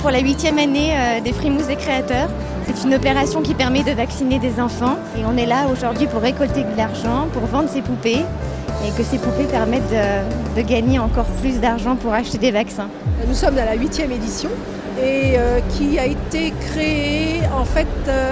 pour la 8e année des Frimouses des créateurs. C'est une opération qui permet de vacciner des enfants. Et on est là aujourd'hui pour récolter de l'argent, pour vendre ces poupées. Et que ces poupées permettent de gagner encore plus d'argent pour acheter des vaccins. Nous sommes à la 8e édition et qui a été créée en fait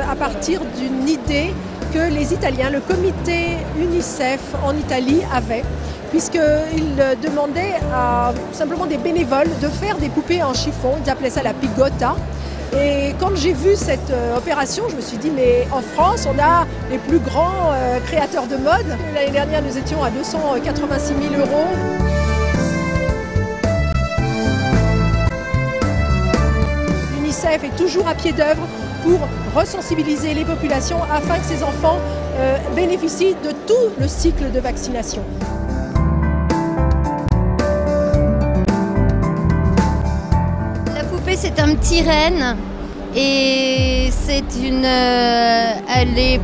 à partir d'une idée que les Italiens, le comité UNICEF en Italie avait, puisqu'ils demandaient à simplement des bénévoles de faire des poupées en chiffon, ils appelaient ça la pigotta. Et quand j'ai vu cette opération, je me suis dit, mais en France, on a les plus grands créateurs de mode. L'année dernière, nous étions à 286 000 €. L'UNICEF est toujours à pied d'œuvre pour resensibiliser les populations afin que ces enfants bénéficient de tout le cycle de vaccination. C'est un petit renne et elle est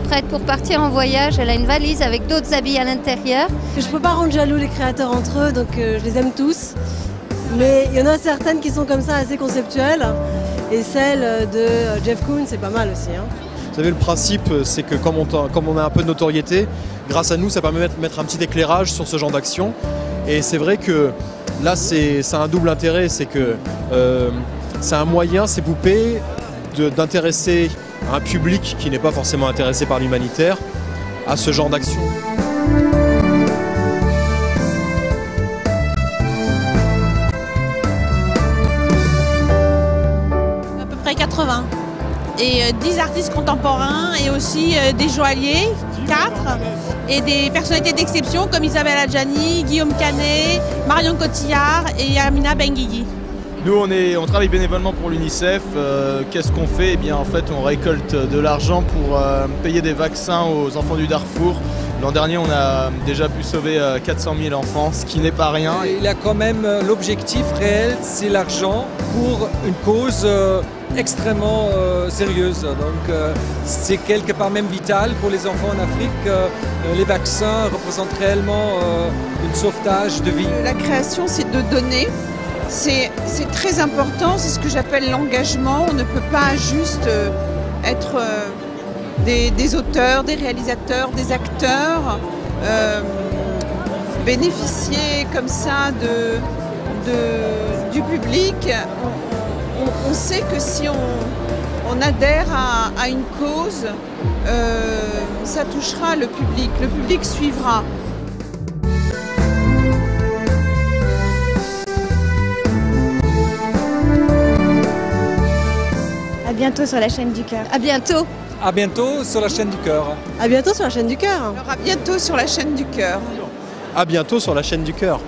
prête pour partir en voyage. Elle a une valise avec d'autres habits à l'intérieur. Je ne peux pas rendre jaloux les créateurs entre eux, donc je les aime tous. Mais il y en a certaines qui sont comme ça assez conceptuelles. Et celle de Jeff Koons, c'est pas mal aussi. Vous savez, le principe, c'est que comme on a un peu de notoriété, grâce à nous, ça permet de mettre un petit éclairage sur ce genre d'action. Et c'est vrai que là, ça a un double intérêt, c'est que c'est un moyen, ces poupées, d'intéresser un public qui n'est pas forcément intéressé par l'humanitaire à ce genre d'action. À peu près 80. Et 10 artistes contemporains et aussi des joailliers, 4, et des personnalités d'exception comme Isabelle Adjani, Guillaume Canet, Marion Cotillard et Amina Benguigui. Nous, on travaille bénévolement pour l'UNICEF. Qu'est-ce qu'on fait? Eh bien, en fait, on récolte de l'argent pour payer des vaccins aux enfants du Darfour. L'an dernier, on a déjà pu sauver 400 000 enfants, ce qui n'est pas rien. Il y a quand même l'objectif réel, c'est l'argent pour une cause extrêmement sérieuse. Donc c'est quelque part même vital pour les enfants en Afrique. Les vaccins représentent réellement un sauvetage de vie. La création, c'est de donner. C'est très important, c'est ce que j'appelle l'engagement. On ne peut pas juste être des auteurs, des réalisateurs, des acteurs, bénéficier comme ça du public. On sait que si on adhère à une cause, ça touchera le public suivra. À bientôt sur la chaîne du cœur. À bientôt. À bientôt sur la chaîne du cœur. À bientôt sur la chaîne du cœur. Alors à bientôt sur la chaîne du cœur. À bientôt sur la chaîne du cœur.